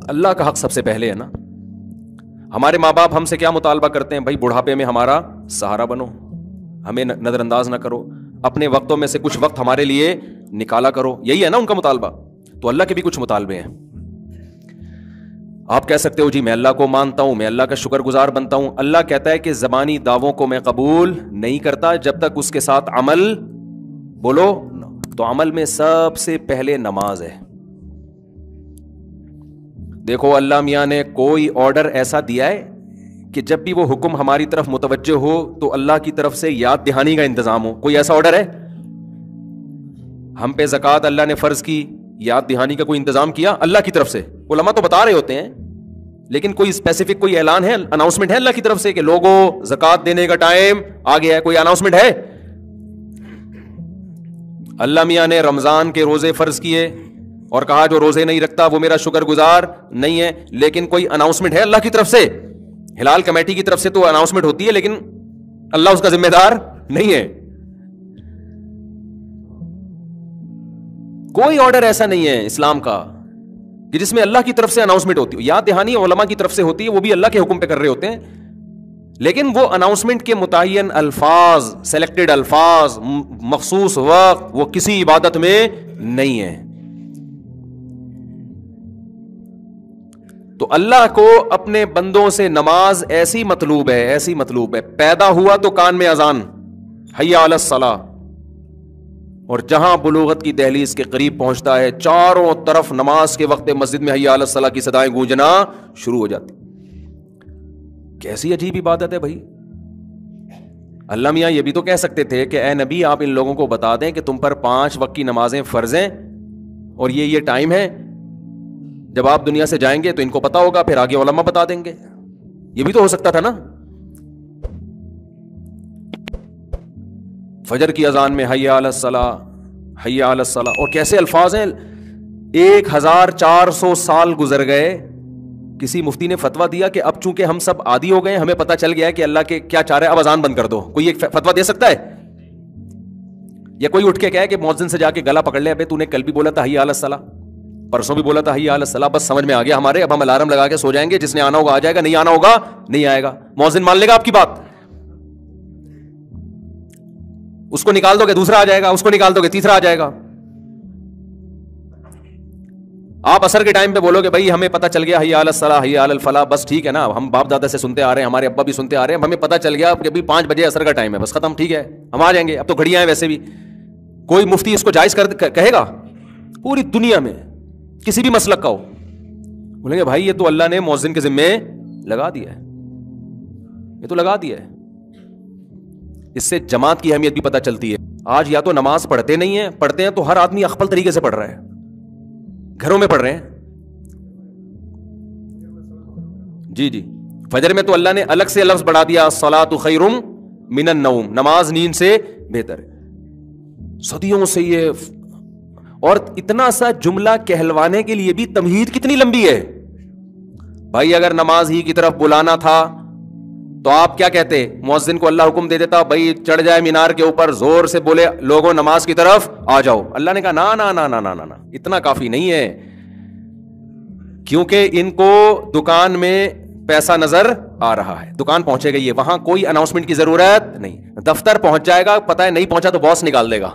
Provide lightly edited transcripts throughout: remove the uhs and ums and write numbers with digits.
اللہ کا حق سب سے پہلے ہے نا. ہمارے ماں باپ ہم سے کیا مطالبہ کرتے ہیں؟ بھائی بڑھاپے میں ہمارا سہارا بنو, ہمیں نظر انداز نہ کرو, اپنے وقتوں میں سے کچھ وقت ہمارے لیے نکالا کرو. یہی ہے نا ان کا مطالبہ. تو اللہ کے بھی کچھ مطالبے ہیں. آپ کہہ سکتے ہو جی میں اللہ کو مانتا ہوں, میں اللہ کا شکر گزار بنتا ہوں. اللہ کہتا ہے کہ زبانی دعووں کو میں قبول نہیں کرتا جب تک اس کے ساتھ عمل بولو. تو عمل میں سب سے پہلے نماز ہے. دیکھو اللہ میاں نے کوئی آرڈر ایسا دیا ہے کہ جب بھی وہ حکم ہماری طرف متوجہ ہو تو اللہ کی طرف سے یاد دہانی کا انتظام ہو. کوئی ایسا آرڈر ہے؟ ہم پہ زکوٰۃ اللہ نے فرض کی, یاد دہانی کا کوئی انتظام کیا اللہ کی طرف سے؟ علماء تو بتا رہے ہوتے ہیں, لیکن کوئی اسپیسیفک کوئی اعلان ہے, اناؤنسمنٹ ہے اللہ کی طرف سے کہ لوگوں زکوٰۃ دینے کا ٹائم آ گیا ہے؟ کوئی اناؤنسمنٹ ہے؟ اللہ میاں نے رمضان کے روزے فرض کیے اور کہا جو روزے نہیں رکھتا وہ میرا شکر گزار نہیں ہے, لیکن کوئی اناؤنسمنٹ ہے اللہ کی طرف سے؟ ہلال کمیٹی کی طرف سے تو اناؤنسمنٹ ہوتی ہے, لیکن اللہ اس کا ذمہ دار نہیں ہے. کوئی آرڈر ایسا نہیں ہے اسلام کا کہ جس میں اللہ کی طرف سے اناؤنسمنٹ ہوتی ہو. یاد دہانی علماء کی طرف سے ہوتی ہے, وہ بھی اللہ کے حکم پہ کر رہے ہوتے ہیں, لیکن وہ اناؤنسمنٹ کے متعین الفاظ, سلیکٹڈ الفاظ, مخصوص وقت, وہ کسی عبادت میں نہیں ہے. تو اللہ کو اپنے بندوں سے نماز ایسی مطلوب ہے, ایسی مطلوب ہے. پیدا ہوا تو کان میں اذان, حی علی الصلاۃ, اور جہاں بلوغت کی دہلیز کے قریب پہنچتا ہے چاروں طرف نماز کے وقت مسجد میں حی علی الصلاۃ کی صدائیں گونجنا شروع ہو جاتی. کیسی عجیب عبادت ہے بھائی. اللہ میاں یہ بھی تو کہہ سکتے تھے کہ اے نبی آپ ان لوگوں کو بتا دیں کہ تم پر 5 وقت کی نمازیں فرض ہیں اور یہ ٹائم ہے, جب آپ دنیا سے جائیں گے تو ان کو پتا ہوگا, پھر آگے علماء بتا دیں گے. یہ بھی تو ہو سکتا تھا نا. فجر کی اذان میں حی علی الصلاۃ, حی علی الصلاۃ, اور کیسے الفاظ ہیں. 1400 سال گزر گئے, کسی مفتی نے فتویٰ دیا کہ اب چونکہ ہم سب عادی ہو گئے, ہمیں پتہ چل گیا ہے کہ اللہ کے کیا چاہ رہا ہے, اب اذان بند کر دو. کوئی ایک فتویٰ دے سکتا ہے؟ یا کوئی اٹھ کے کہے کہ مؤذن سے جا کے گلا پکڑ لے, ابے تو نے کل بھی بولا تھا حی علی الصلاۃ, پرسوں بھی بولا تھا حی علی الصلاۃ, بس سمجھ میں آ گیا ہمارے, اب ہم الارم لگا کے سو جائیں گے, جس نے آنا ہوگا آ جائے گا, نہیں آنا ہوگا نہیں آئے گا. مؤذن مان لے گا آپ کی بات؟ اس کو نکال دو گے دوسرا آ جائے گا, اس کو نکال دو گے تیسرا آ جائے گا. آپ عصر کے ٹائم پہ بولو گے بھائی ہمیں پتہ چل گیا حی علی الصلاۃ حی علی الفلاح, بس ٹھیک ہے نا, ہم باپ دادا سے سنتے آ رہے ہیں, ہمارے ابا بھی سنتے آ رہے ہیں, ہمیں پتہ چل گیا کہ ابھی 5 بجے عصر کا ٹائم ہے, بس ختم, ٹھیک ہے ہم آ جائیں گے, اب تو گھڑیاں ہیں ویسے بھی. کوئی مفتی اس کو جائز کہے گا پوری دنیا میں کسی بھی مسلک کا ہو؟ بولیں گے بھائی یہ تو اللہ نے مؤذن کے ذمے لگا دیا ہے, یہ تو لگا دیا ہے. اس سے جماعت کی اہمیت بھی پتہ چلتی ہے. آج یا تو نماز پڑھتے نہیں ہیں, پڑھتے ہیں تو ہر آدمی اخپل طریقے سے پڑھ رہا ہے, گھروں میں پڑھ رہے ہیں. جی فجر میں تو اللہ نے الگ سے لفظ بڑھا دیا, الصلاۃ خیر من النوم, نماز نیند سے بہتر ہے. صدیوں سے یہ, اور اتنا سا جملہ کہلوانے کے لیے بھی تمہید کتنی لمبی ہے بھائی. اگر نماز ہی کی طرف بلانا تھا تو آپ کیا کہتے؟ مؤذن کو اللہ حکم دے دیتا بھائی چڑھ جائے مینار کے اوپر, زور سے بولے لوگوں نماز کی طرف آ جاؤ. اللہ نے کہا نا نا نا نا نا نا, اتنا کافی نہیں ہے, کیونکہ ان کو دکان میں پیسہ نظر آ رہا ہے, دکان پہنچے گئی ہے, وہاں کوئی اناؤنسمنٹ کی ضرورت نہیں. دفتر پہنچ جائے گا, پتہ ہے نہیں پہنچا تو باس نکال دے گا.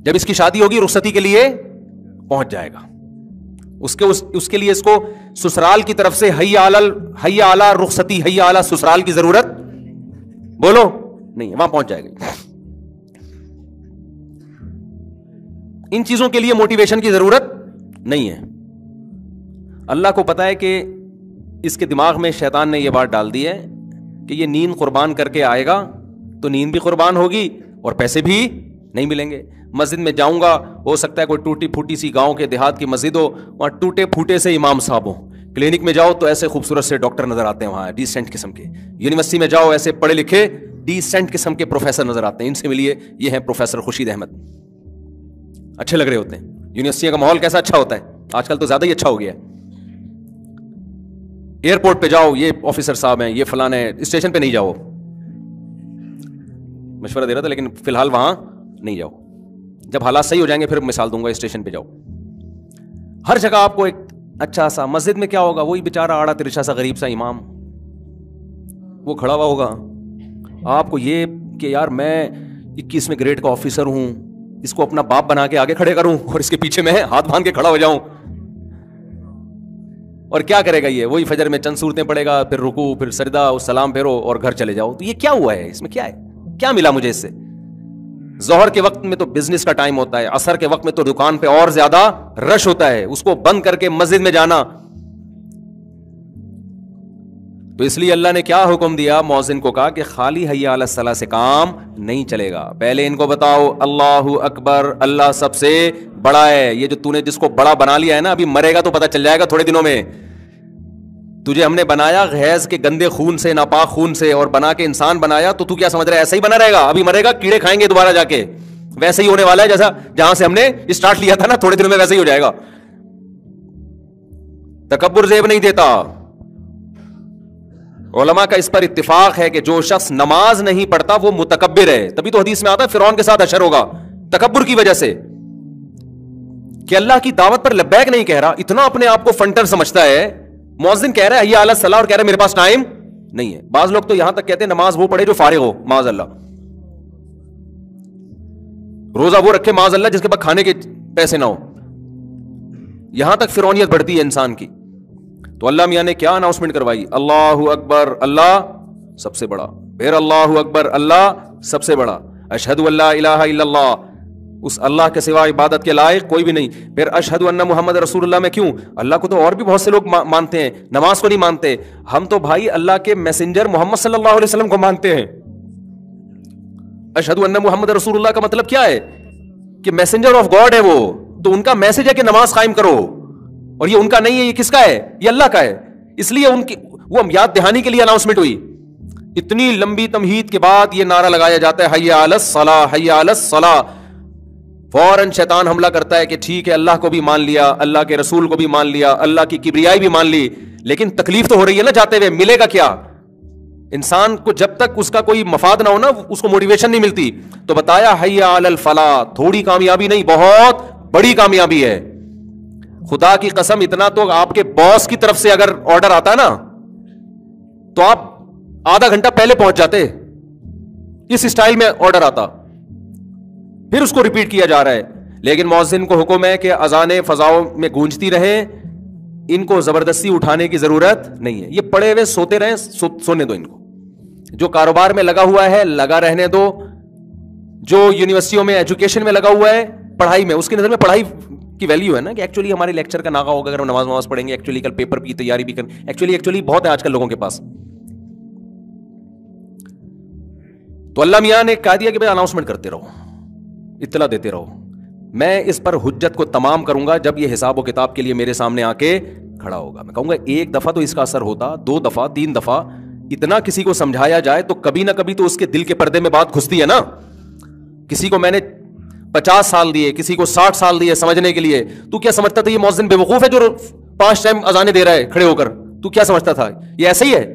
جب اس کی شادی ہوگی رخصتی کے لیے پہنچ جائے گا, اس کے لیے اس کو سسرال کی طرف سے حی اعلی رخصتی, حی اعلی سسرال کی ضرورت بولو نہیں, وہاں پہنچ جائے گا. ان چیزوں کے لیے موٹیویشن کی ضرورت نہیں ہے. اللہ کو پتا ہے کہ اس کے دماغ میں شیطان نے یہ بات ڈال دی ہے کہ یہ نیند قربان کر کے آئے گا تو نیند بھی قربان ہوگی اور پیسے بھی نہیں ملیں گے. مسجد میں جاؤں گا, ہو سکتا ہے کوئی ٹوٹی پھوٹی سی گاؤں کے دیہات کی مسجد ہو, وہاں ٹوٹے پھوٹے سے امام صاحب ہوں. کلینک میں جاؤ تو ایسے خوبصورت سے ڈاکٹر نظر آتے ہیں, وہاں ڈیسنٹ قسم کے. یونیورسٹی میں جاؤ ایسے پڑھے لکھے ڈیسنٹ قسم کے پروفیسر نظر آتے ہیں, ان سے ملیے, یہ ہیں پروفیسر خورشید احمد, اچھے لگ رہے ہوتے ہیں. یونیورسٹی کا ماحول کیسا اچھا ہوتا ہے, آج کل تو زیادہ ہی اچھا ہو گیا ہے. ایئرپورٹ پہ جاؤ, یہ آفیسر صاحب ہیں, یہ فلانے. اسٹیشن پہ نہیں جاؤ, مشورہ دے رہا تھا, لیکن فی الحال وہاں نہیں جاؤ. جب حالات صحیح ہو جائیں گے پھر مثال دوں گا, اسٹیشن پہ جاؤ. ہر جگہ آپ کو ایک اچھا سا, مسجد میں کیا ہوگا, وہی بیچارہ آڑا ترچھا سا غریب سا امام وہ کھڑا ہوا ہوگا. آپ کو یہ کہ یار میں 21ویں گریڈ کا آفیسر ہوں, اس کو اپنا باپ بنا کے آگے کھڑے کروں اور اس کے پیچھے میں ہاتھ باندھ کے کھڑا ہو جاؤں, اور کیا کرے گا یہ, وہی فجر میں چند صورتیں پڑھے گا, پھر رکوع, پھر سجدہ, سلام پھیرو اور گھر چلے جاؤ. تو یہ کیا ہوا ہے, اس میں کیا ہے, کیا ملا مجھے اس سے؟ ظہر کے وقت میں تو بزنس کا ٹائم ہوتا ہے, عصر کے وقت میں تو دکان پہ اور زیادہ رش ہوتا ہے, اس کو بند کر کے مسجد میں جانا. تو اس لیے اللہ نے کیا حکم دیا, مؤذن کو کہا کہ خالی حی علی الصلاۃ سے کام نہیں چلے گا, پہلے ان کو بتاؤ اللہ اکبر, اللہ سب سے بڑا ہے. یہ جو تو نے جس کو بڑا بنا لیا ہے نا, ابھی مرے گا تو پتہ چل جائے گا تھوڑے دنوں میں. تجھے ہم نے بنایا غیظ کے گندے خون سے, ناپاک خون سے, اور بنا کے انسان بنایا, تو کیا سمجھ رہا ہے ایسا ہی بنا رہے گا؟ ابھی مرے گا, کیڑے کھائیں گے دوبارہ جا کے, ویسے ہی ہونے والا ہے جیسا جہاں سے ہم نے اسٹارٹ لیا تھا نا, تھوڑے دنوں میں ویسے ہی ہو جائے گا. تکبر زیب نہیں دیتا. علماء کا اس پر اتفاق ہے کہ جو شخص نماز نہیں پڑھتا وہ متکبر ہے. تبھی تو حدیث میں آتا ہے فرعون کے ساتھ حشر ہوگا, تکبر کی وجہ سے, کہ اللہ کی دعوت پر لبیک نہیں کہہ رہا, اتنا اپنے آپ کو فنٹر سمجھتا ہے. مؤذن کہہ رہا ہے حی علی الصلاۃ اور کہہ رہا ہے میرے پاس ٹائم نہیں ہے. بعض لوگ تو یہاں تک کہتے ہیں نماز وہ پڑھے جو فارغ ہو, معاذ اللہ, روزہ وہ رکھے معاذ اللہ جس کے پاس کھانے کے پیسے نہ ہو. یہاں تک فرعونیت بڑھتی ہے انسان کی. تو اللہ میاں نے کیا اناؤنسمنٹ کروائی, اللہ اکبر اللہ سب سے بڑا, پھر اللہ اکبر اللہ سب سے بڑا, اشہد ان لا الہ الا اللہ, اس اللہ کے سوا عبادت کے لائق کوئی بھی نہیں, پھر اشہد ان محمد رسول اللہ. میں کیوں, اللہ کو تو اور بھی بہت سے لوگ مانتے ہیں, نماز کو نہیں مانتے. ہم تو بھائی اللہ کے میسنجر محمد صلی اللہ علیہ وسلم کو مانتے ہیں. اشہد ان محمد رسول اللہ کا مطلب کیا ہے کہ میسنجر آف گاڈ ہے وہ, تو ان کا میسج ہے کہ نماز قائم کرو, اور یہ ان کا نہیں ہے, یہ کس کا ہے, یہ اللہ کا ہے. اس لیے ان کی وہ یاد دہانی کے لیے اناؤنسمنٹ ہوئی. اتنی لمبی تمہید کے بعد یہ نعرہ لگایا جاتا ہے حی علی الصلاۃ حی علی الصلاۃ. فوراً شیطان حملہ کرتا ہے کہ ٹھیک ہے اللہ کو بھی مان لیا, اللہ کے رسول کو بھی مان لیا, اللہ کی کبریائی بھی مان لی, لیکن تکلیف تو ہو رہی ہے نا جاتے ہوئے, ملے گا کیا؟ انسان کو جب تک اس کا کوئی مفاد نہ ہو نا, اس کو موٹیویشن نہیں ملتی. تو بتایا حی علی الفلاح, تھوڑی کامیابی نہیں, بہت بڑی کامیابی ہے. خدا کی قسم, اتنا تو آپ کے باس کی طرف سے اگر آرڈر آتا ہے نا, تو آپ آدھا گھنٹہ پہلے پہنچ جاتے. اس اسٹائل میں آرڈر آتا, پھر اس کو ریپیٹ کیا جا رہا ہے. لیکن مؤذن کو حکم ہے کہ اذانیں فضاؤں میں گونجتی رہیں, ان کو زبردستی اٹھانے کی ضرورت نہیں ہے. یہ پڑے ہوئے سوتے رہیں, سونے دو ان کو. جو کاروبار میں لگا ہوا ہے لگا رہنے دو, جو یونیورسٹیوں میں ایجوکیشن میں لگا ہوا ہے, پڑھائی میں, اس کی نظر میں پڑھائی کی ویلیو ہے نا, کہ ایکچولی ہمارے لیکچر کا ناغا ہوگا اگر ہم نماز پڑھیں گے, ایکچولی کل پیپر کی تیاری بھی کریں, ایکچولی بہت ہے آج کل لوگوں کے پاس. تو اللہ میاں نے کہا دیا کہ بھائی اناؤنسمنٹ کرتے رہو, اطلاع دیتے رہو. میں اس پر حجت کو تمام کروں گا جب یہ حساب و کتاب کے لیے میرے سامنے آ کے کھڑا ہوگا. میں کہوں گا ایک دفعہ تو اس کا اثر ہوتا, 2 دفعہ 3 دفعہ, اتنا کسی کو سمجھایا جائے تو کبھی نہ کبھی تو اس کے دل کے پردے میں بات گھستی ہے نا. کسی کو میں نے 50 سال دیے, کسی کو 60 سال دیے سمجھنے کے لیے, تو کیا سمجھتا تھا یہ مؤذن بے وقوف ہے جو 5 ٹائم اذانیں دے رہا ہے کھڑے ہو کر؟ تو کیا سمجھتا تھا یہ ایسا ہی ہے؟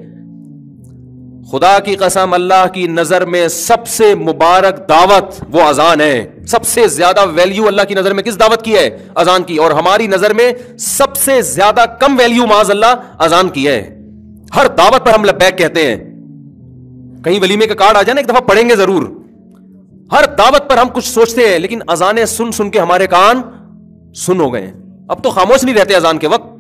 خدا کی قسم, اللہ کی نظر میں سب سے مبارک دعوت وہ اذان ہے. سب سے زیادہ ویلیو اللہ کی نظر میں کس دعوت کی ہے؟ اذان کی. اور ہماری نظر میں سب سے زیادہ کم ویلیو معاذ اللہ اذان کی ہے. ہر دعوت پر ہم لبیک کہتے ہیں, کہیں ولیمے کا کارڈ آ جائے نا ایک دفعہ پڑھیں گے ضرور. ہر دعوت پر ہم کچھ سوچتے ہیں, لیکن اذانیں سن سن کے ہمارے کان سن ہو گئے. اب تو خاموش نہیں رہتے اذان کے وقت.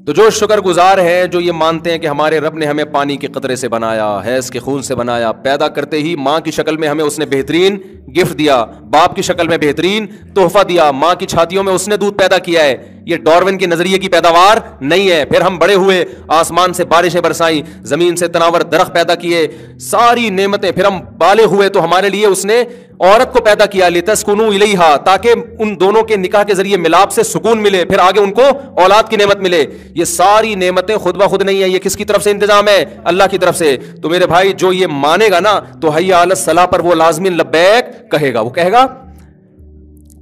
تو جو شکر گزار ہیں, جو یہ مانتے ہیں کہ ہمارے رب نے ہمیں پانی کے قطرے سے بنایا, حیض کے خون سے بنایا, پیدا کرتے ہی ماں کی شکل میں ہمیں اس نے بہترین گفٹ دیا, باپ کی شکل میں بہترین تحفہ دیا, ماں کی چھاتیوں میں اس نے دودھ پیدا کیا ہے, یہ ڈارون کے نظریے کی پیداوار نہیں ہے. پھر ہم بڑے ہوئے, آسمان سے بارشیں برسائیں, زمین سے تناور درخت پیدا کیے, ساری نعمتیں. پھر ہم بالغ ہوئے تو ہمارے لیے اس نے عورت کو پیدا کیا, لتسکنوا الیہا, تاکہ ان دونوں کے نکاح کے ذریعے ملاپ سے سکون ملے, پھر آگے ان کو اولاد کی نعمت ملے. یہ ساری نعمتیں خود بخود نہیں ہیں, یہ کس کی طرف سے انتظام ہے؟ اللہ کی طرف سے. تو میرے بھائی جو یہ مانے گا نا, تو حی علی الصلاۃ پر وہ لازمی لبیک کہے گا. وہ کہے گا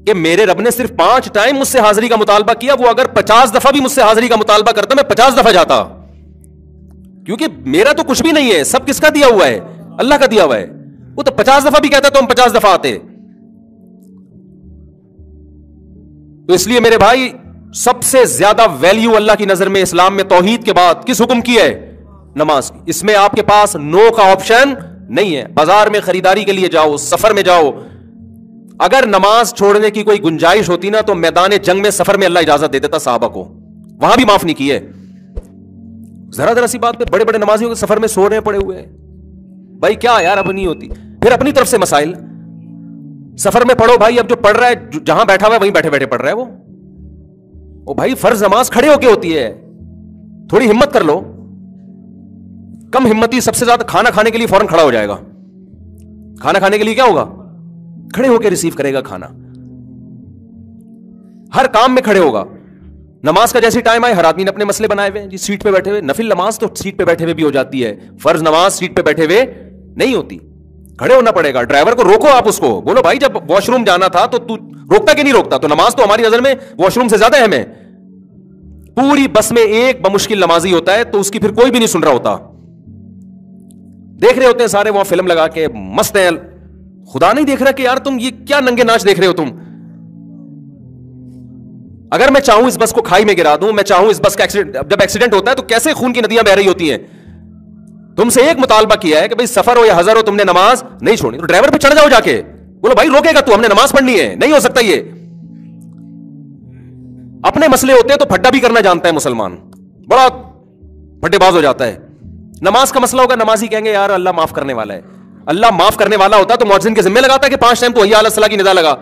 کہ میرے رب نے صرف 5 ٹائم مجھ سے حاضری کا مطالبہ کیا, وہ اگر 50 دفعہ بھی مجھ سے حاضری کا مطالبہ کرتا میں 50 دفعہ جاتا, کیونکہ میرا تو کچھ بھی نہیں ہے, سب کس کا دیا ہوا ہے؟ اللہ کا دیا ہوا ہے. وہ تو 50 دفعہ بھی کہتا تو ہم 50 دفعہ آتے. تو اس لیے میرے بھائی سب سے زیادہ ویلیو اللہ کی نظر میں اسلام میں توحید کے بعد کس حکم کی ہے؟ نماز کی. اس میں آپ کے پاس نو کا آپشن نہیں ہے. بازار میں خریداری کے لیے جاؤ, سفر میں جاؤ, اگر نماز چھوڑنے کی کوئی گنجائش ہوتی نا تو میدان جنگ میں سفر میں اللہ اجازت دے دیتا صحابہ کو, وہاں بھی معاف نہیں کی ہے. ذرا سی بات پہ بڑے بڑے نمازیوں کے سفر میں سو رہے پڑے ہوئے ہیں. بھائی کیا یار اب نہیں ہوتی. پھر اپنی طرف سے مسائل سفر میں پڑھو بھائی. اب جو پڑھ رہا ہے جہاں بیٹھا ہوا ہے وہیں بیٹھے بیٹھے پڑھ رہا ہے وہ بھائی فرض نماز کھڑے ہو کے ہوتی ہے, تھوڑی ہمت کر لو. کم ہمتی سب سے زیادہ کھانا کھانے کے لیے فوراً کھڑا ہو جائے گا. کھانا کھانے کے لیے کیا ہوگا؟ کھڑے ہو کے ریسیو کرے گا کھانا. ہر کام میں کھڑے ہوگا. نماز کا جیسی ٹائم آئے ہر آدمی نے اپنے مسئلے بنائے ہوئے جی, سیٹ پہ بیٹھے ہوئے. نفل نماز تو سیٹ پہ بیٹھے ہوئے بھی ہو جاتی ہے, فرض نماز سیٹ پہ بیٹھے ہوئے نہیں ہوتی, کھڑے ہونا پڑے گا. ڈرائیور کو روکو, آپ اس کو بولو بھائی جب واش روم جانا تھا تو روکتا کہ نہیں روکتا؟ تو نماز تو ہماری نظر میں واش روم سے زیادہ اہم ہے. پوری بس میں ایک بمشکل نمازی ہوتا ہے تو اس کی پھر کوئی بھی نہیں سن رہا ہوتا. دیکھ رہے ہوتے ہیں سارے وہاں فلم لگا کے مست ہیں. خدا نہیں دیکھ رہا کہ یار تم یہ کیا ننگے ناچ دیکھ رہے ہو تم. اگر میں چاہوں اس بس کو کھائی میں گرا دوں, میں چاہوں اس بس کا جب ایکسیڈنٹ ہوتا ہے تو کیسے خون کی ندیاں بہ رہی ہوتی ہیں. تم سے ایک مطالبہ کیا ہے کہ بھائی سفر ہو یا حضر ہو تم نے نماز نہیں چھوڑنی, تو ڈرائیور پہ چڑھ جاؤ جا کے, بولو بھائی روکے گا تو, ہم نے نماز پڑھنی ہے. نہیں ہو سکتا. یہ اپنے مسئلے ہوتے ہیں تو پھڈا بھی کرنا جانتا ہے مسلمان, بڑا پھڈے باز ہو جاتا ہے. نماز کا مسئلہ ہوگا, نمازی کہیں گے یار اللہ معاف کرنے والا ہے. اللہ معاف کرنے والا ہوتا تو مؤذن کے ذمہ لگاتا ہے کہ 5 ٹائم تو حی علی الصلاۃ کی ندا لگا.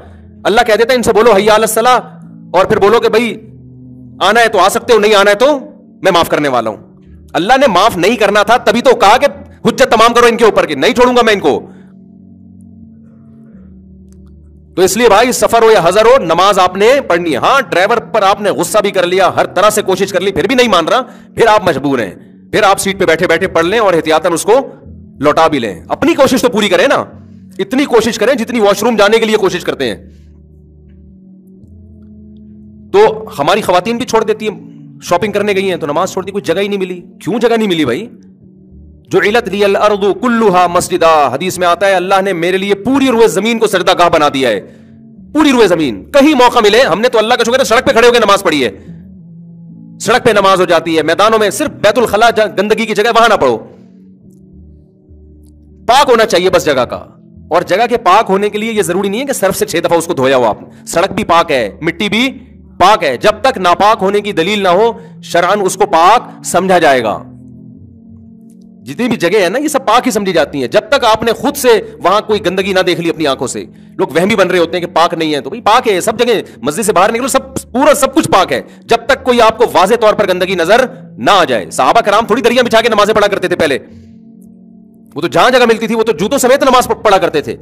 اللہ کہہ دیتا ہے ان سے بولو حی علی الصلاۃ, اور پھر بولو کہ بھائی آنا ہے تو آ سکتے ہو, نہیں آنا ہے تو میں معاف کرنے والا ہوں. اللہ نے معاف نہیں کرنا تھا تبھی تو کہا کہ حجت تمام کرو ان کے اوپر, کہ نہیں چھوڑوں گا میں ان کو. تو اس لیے بھائی سفر ہو یا حضر ہو نماز آپ نے پڑھنی ہے. ہاں ڈرائیور پر آپ نے غصہ بھی کر لیا, ہر طرح سے کوشش کر لی, پھر بھی نہیں مان رہا, پھر آپ مجبور ہیں, پھر آپ سیٹ پہ بیٹھے بیٹھے پڑھ لیں اور احتیاطاً اس کو لوٹا بھی لیں. اپنی کوشش تو پوری کریں نا, اتنی کوشش کریں جتنی واش روم جانے کے لیے کوشش کرتے ہیں. تو ہماری خواتین بھی چھوڑ دیتی ہیں, شاپنگ کرنے گئی ہیں تو نماز چھوڑ دی, کوئی جگہ ہی نہیں ملی. کیوں جگہ نہیں ملی بھائی؟ جعلت لی الارض کلھا مسجدا, حدیث میں آتا ہے اللہ نے میرے لیے پوری روئے زمین کو سجدہ گاہ بنا دیا ہے. پوری روئے زمین, کہیں موقع ملے ہم نے تو اللہ کا شکر ہے سڑک پہ کھڑے ہو کے نماز پڑھی ہے. سڑک پہ نماز ہو جاتی ہے, میدانوں میں, صرف بیت الخلاء گندگی کی جگہ وہاں نہ پڑھو. پاک ہونا چاہیے بس جگہ کا. اور جگہ کے پاک ہونے کے لیے یہ ضروری نہیں ہے کہ صرف سے 6 دفعہ اس کو دھویا ہو آپ نے. سڑک بھی پاک ہے, مٹی بھی پاک ہے, جب تک ناپاک ہونے کی دلیل نہ ہو شرعاً اس کو پاک سمجھا جائے گا. جتنی بھی جگہ ہے نا یہ سب پاک ہی سمجھی جاتی ہیں جب تک آپ نے خود سے وہاں کوئی گندگی نہ دیکھ لی اپنی آنکھوں سے. لوگ وہمی بن رہے ہوتے ہیں کہ پاک نہیں ہے, تو بھائی پاک ہے سب جگہ, مسجد سے باہر نکلو سب پورا سب کچھ پاک ہے, جب تک کوئی آپ کو واضح طور پر گندگی نظر نہ آ جائے. صحابہ کرام تھوڑی دریاں بچھا کے نمازیں پڑھا کرتے تھے پہلے, وہ تو جہاں جگہ ملتی تھی وہ تو جوتوں سمیت نماز پڑھا کرتے تھے.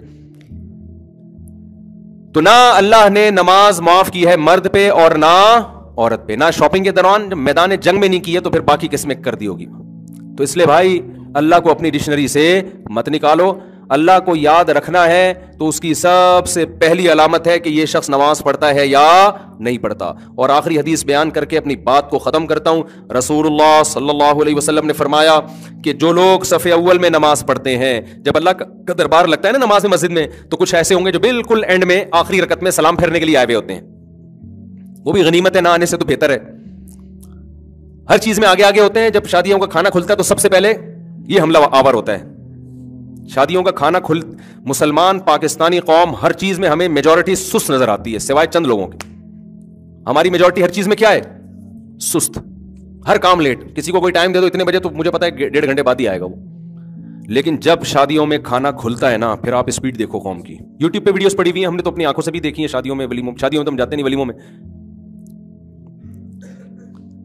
تو نہ اللہ نے نماز معاف کی ہے مرد پہ اور نہ عورت پہ, نہ شاپنگ کے دوران میدان جنگ میں نہیں کی ہے تو پھر باقی کس میں کر دی ہوگی. تو اس لیے بھائی اللہ کو اپنی ڈکشنری سے مت نکالو. اللہ کو یاد رکھنا ہے تو اس کی سب سے پہلی علامت ہے کہ یہ شخص نماز پڑھتا ہے یا نہیں پڑھتا. اور آخری حدیث بیان کر کے اپنی بات کو ختم کرتا ہوں. رسول اللہ صلی اللہ علیہ وسلم نے فرمایا کہ جو لوگ صف اول میں نماز پڑھتے ہیں, جب اللہ کا دربار لگتا ہے نا نماز مسجد میں, تو کچھ ایسے ہوں گے جو بالکل اینڈ میں آخری رکعت میں سلام پھیرنے کے لیے آئے ہوئے ہوتے ہیں. وہ بھی غنیمت ہے, نہ آنے سے تو بہتر ہے. ہر چیز میں آگے آگے ہوتے ہیں. جب شادیوں کا کھانا کھلتا ہے تو سب سے پہلے یہ حملہ آور ہوتا ہے. شادیوں کا کھانا مسلمان پاکستانی قوم ہر چیز میں ہمیں میجورٹی سست نظر آتی ہے سوائے چند لوگوں کے. ہماری میجورٹی ہر چیز میں کیا ہے؟ سست. ہر کام لیٹ. کسی کو کوئی ٹائم دے دو اتنے بجے تو مجھے پتا ہے 1.5 گھنٹے بعد ہی آئے گا وہ. لیکن جب شادیوں میں کھانا کھلتا ہے نا پھر آپ اسپیڈ دیکھو قوم کی. یوٹیوب پہ ویڈیوز پڑی ہوئی ہیں, ہم نے تو اپنی آنکھوں سے بھی دیکھی ہیں شادیوں میں, ولیموں. شادیوں میں تو ہم جاتے نہیں ولیموں میں.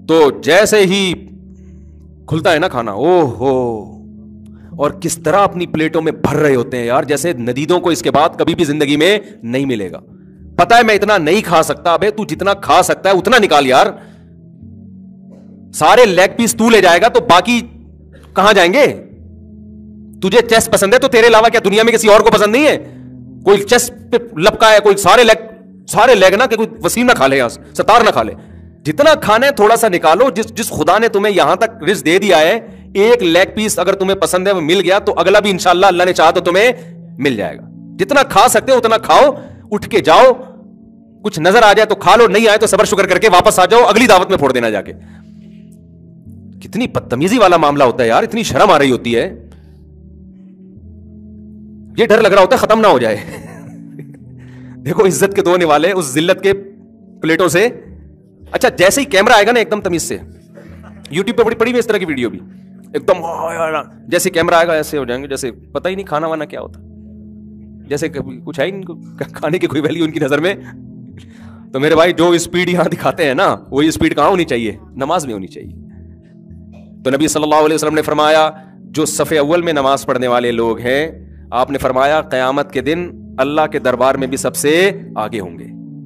تو جیسے ہی کھلتا ہے نا کھانا, او ہو, اور کس طرح اپنی پلیٹوں میں بھر رہے ہوتے ہیں یار, جیسے ندیدوں کو اس کے بعد کبھی بھی زندگی میں نہیں ملے گا. پتا ہے میں اتنا نہیں کھا سکتا. ابے تو جتنا کھا سکتا ہے اتنا نکال یار. سارے لیگ پیس تو لے جائے گا تو باقی کہاں جائیں گے؟ تجھے چیسٹ پسند ہے تو تیرے علاوہ کیا دنیا میں کسی اور کو پسند نہیں ہے؟ کوئی چیسٹ پہ لپکا ہے, کوئی سارے لیگ نہ, کہ کوئی وسیم نہ کھا لے, ستار نہ کھا لے. جتنا کھانا ہے تھوڑا سا نکالو. جس خدا نے تمہیں یہاں تک رزق دے دیا ہے, ایک لیگ پیس اگر تمہیں پسند ہے وہ مل گیا تو اگلا بھی انشاءاللہ اللہ نے چاہا تو تمہیں مل جائے گا. جتنا کھا سکتے ہو اتنا کھاؤ, اٹھ کے جاؤ, کچھ نظر آ جائے تو کھا لو, نہیں آئے تو صبر شکر کر کے واپس آ جاؤ, اگلی دعوت میں پھوڑ دینا جا کے. کتنی بدتمیزی والا معاملہ ہوتا ہے یار, اتنی شرم آ رہی ہوتی ہے. یہ ڈر لگ رہا ہوتا ہے ختم نہ ہو جائے. دیکھو عزت کے دھونے والے اس ذلت کے پلیٹوں سے. اچھا جیسے ہی کیمرہ آئے گا نا ایک دم تمیز سے, یوٹیوب پہ بڑی پڑی ہوئی اس طرح کی ویڈیو بھی, ایک دم جیسے کیمرہ آئے گا ایسے ہو جائیں گے جیسے پتہ ہی نہیں کھانا وانا کیا ہوتا, جیسے کچھ ہے ان کو کھانے کی کوئی ویلیو ان کی نظر میں. تو میرے بھائی جو اسپیڈ یہاں دکھاتے ہیں نا وہی اسپیڈ کہاں ہونی چاہیے, نماز میں ہونی چاہیے. تو نبی صلی اللہ علیہ وسلم نے فرمایا جو صف اول میں نماز پڑھنے والے لوگ ہیں, آپ نے فرمایا قیامت کے دن اللہ کے دربار میں بھی سب سے آگے ہوں گے,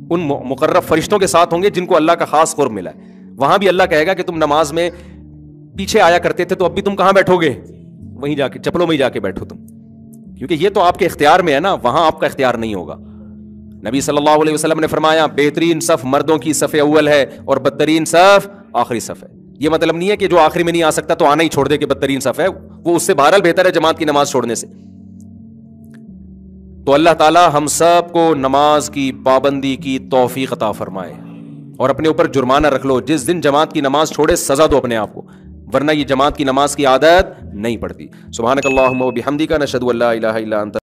ان مقرب فرشتوں کے ساتھ ہوں گے جن کو اللہ کا خاص قرب ملا ہے. وہاں بھی اللہ کہے گا کہ تم نماز میں پیچھے آیا کرتے تھے تو اب بھی تم کہاں بیٹھو گے, وہیں جا کے چپلوں میں ہی جا کے بیٹھو تم, کیونکہ یہ تو آپ کے اختیار میں ہے نا, وہاں آپ کا اختیار نہیں ہوگا. نبی صلی اللہ علیہ وسلم نے فرمایا بہترین صف مردوں کی صف اول ہے اور بدترین صف آخری صف ہے. یہ مطلب نہیں ہے کہ جو آخری میں نہیں آ سکتا تو آنا ہی چھوڑ دے کہ بدترین صف ہے, وہ اس سے بہرحال بہتر ہے جماعت کی نماز چھوڑنے سے. تو اللہ تعالی ہم سب کو نماز کی پابندی کی توفیق عطا فرمائے, اور اپنے اوپر جرمانہ رکھ لو, جس دن جماعت کی نماز چھوڑے سزا دو اپنے آپ کو, ورنہ یہ جماعت کی نماز کی عادت نہیں پڑتی. سبحانک اللہم و بحمدک نشہد ان لا الہ الا انت